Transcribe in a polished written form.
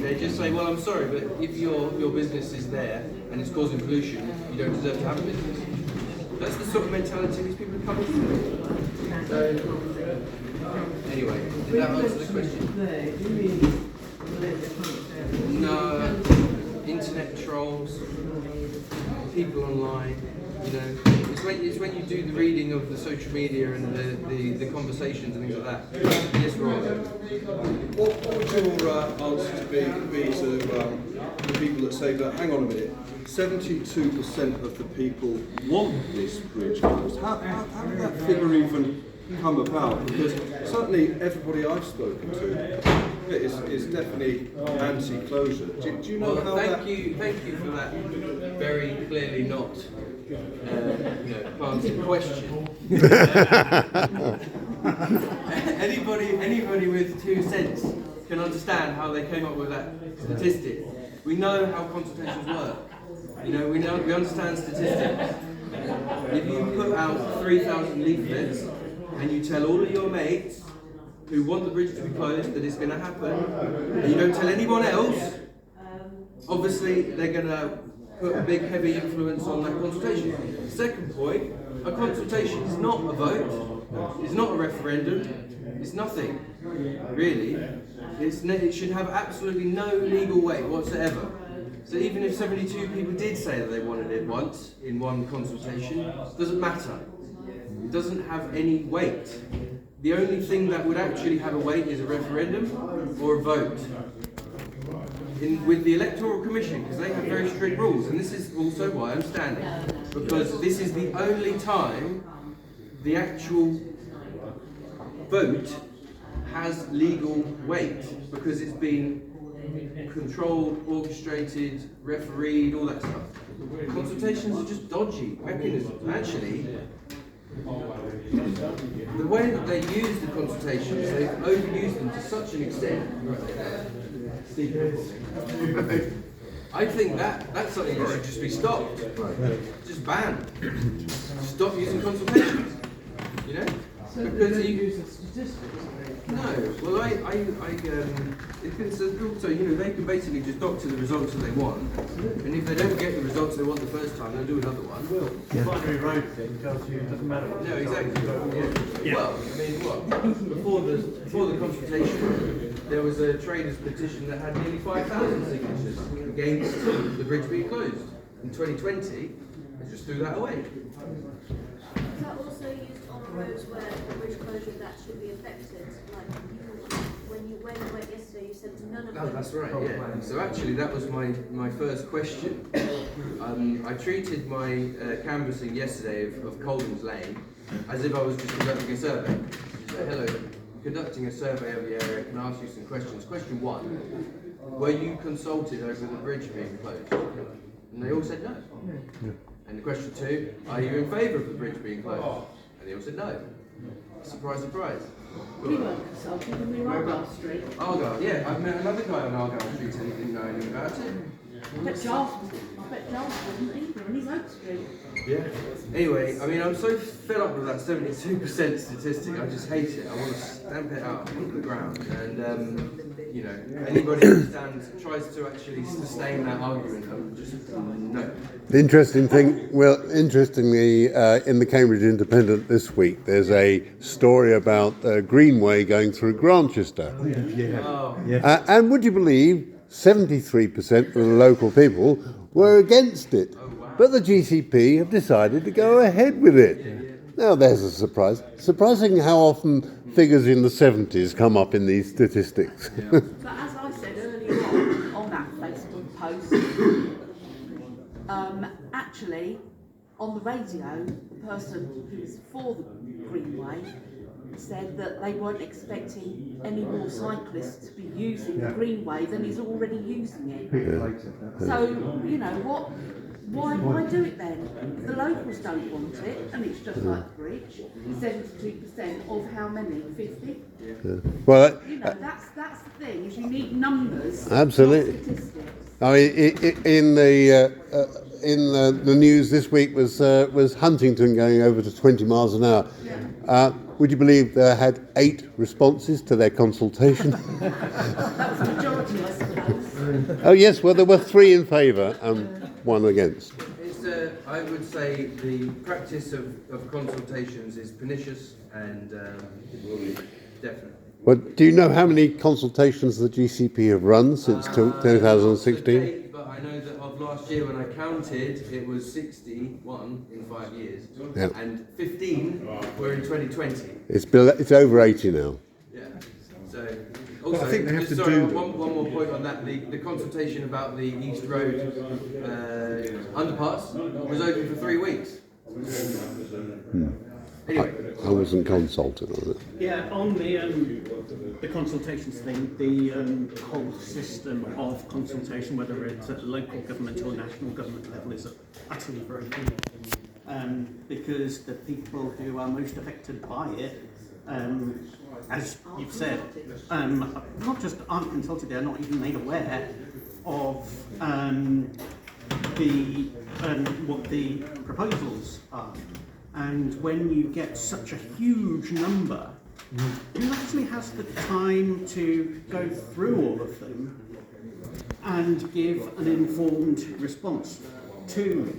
Okay, just say, well, I'm sorry, but if your business is there and it's causing pollution, you don't deserve to have a business. That's the sort of mentality these people are coming from. So, anyway, did that answer the question? No, internet trolls, people online, you know. It's when you do the reading of the social media and the conversations and things like that. Yes, wrong. What would your answer be to the people that say that, hang on a minute, 72% of the people want this bridge closed? How did that figure even come about? Because certainly everybody I've spoken to is definitely anti-closure. Do you know how thank you for that very clearly not planted question. Anybody with 2 cents can understand how they came up with that statistic. We know how consultations work. We understand statistics. If you put out 3,000 leaflets and you tell all of your mates who want the bridge to be closed that it's going to happen, and you don't tell anyone else, obviously they're going to put a big heavy influence on that consultation. Second point, a consultation is not a vote, it's not a referendum, it's nothing, really. It should have absolutely no legal weight whatsoever. So even if 72 people did say that they wanted it once in one consultation, it doesn't matter. It doesn't have any weight. The only thing that would actually have a weight is a referendum or a vote. With the Electoral Commission, because they have very strict rules, and this is also why I'm standing, because this is the only time the actual vote has legal weight, because it's been controlled, orchestrated, refereed, all that stuff. Consultations are just dodgy mechanisms. Actually, the way that they use the consultations, they've overused them to such an extent. I think that's something that should just be stopped. Just banned. Stop using consultations. You know? Because you use statistics. No. Well, it's been so they can basically just doctor the results that they want, and if they don't get the results they want the first time, they'll do another one. The binary road thing tells you it doesn't matter. No, exactly. Yeah. Well, I mean, before the consultation, there was a traders' petition that had nearly 5,000 signatures against the bridge being closed. In 2020, they just threw that away. Is that also used on roads where the bridge closure would actually be affected? Like when you went yesterday, you said none of them. Oh, that's right, yeah. So actually that was my first question. I treated my canvassing yesterday of Coldham's Lane as if I was just conducting a survey. So, hello, I'm conducting a survey of the area, can I ask you some questions? Question 1, were you consulted over the bridge being closed? And they all said no. Yeah. And question 2, are you in favour of the bridge being closed? And they all said no. Surprise, surprise. We weren't consulted when we were on Argyle Street. Argyle, yeah. I've met another guy on Argyle Street and he didn't know anything about it. I bet Giles wasn't either, and he's Oak Street. Yeah. Anyway, I mean, I'm so fed up with that 72% statistic. I just hate it. I want to stamp it out onto the ground. And, anybody who tries to actually sustain that argument, I'm just, no. The interesting thing, interestingly, in the Cambridge Independent this week, there's a story about Greenway going through Grantchester. And would you believe 73% of the local people were against it? But the GCP have decided to go ahead with it. Now there's a surprise. Surprising how often figures in the 70s come up in these statistics. But as I said earlier on that Facebook post, actually, on the radio, the person who was for the Greenway said that they weren't expecting any more cyclists to be using the Greenway than is already using it. So, why do it then? The locals don't want it, and it's just like the bridge. 72% of how many? 50? Yeah. Well, that's the thing. Is you need numbers. Absolutely. Not statistics. I mean, in the news this week was Huntington going over to 20 miles an hour. Yeah. Would you believe they had 8 responses to their consultation? That was the majority, I suppose. Oh yes, well there were 3 in favour and 1 against. It's, I would say the practice of consultations is pernicious and definitely. Well, do you know how many consultations the GCP have run since 2016? But I know that of last year when I counted, it was 61 in 5 years, Yeah. and 15 were in 2020. It's over 80 now. Yeah. So also, I think they have to sorry, do one more point on that. The consultation about the East Road underpass was open for 3 weeks. Anyway. I wasn't consulted on it. Yeah, on the consultations thing, the whole system of consultation, whether it's at local government or national government level, is utterly broken. Because the people who are most affected by it, as you've said, not just aren't consulted, they're not even made aware of what the proposals are. And when you get such a huge number, who actually has the time to go through all of them and give an informed response to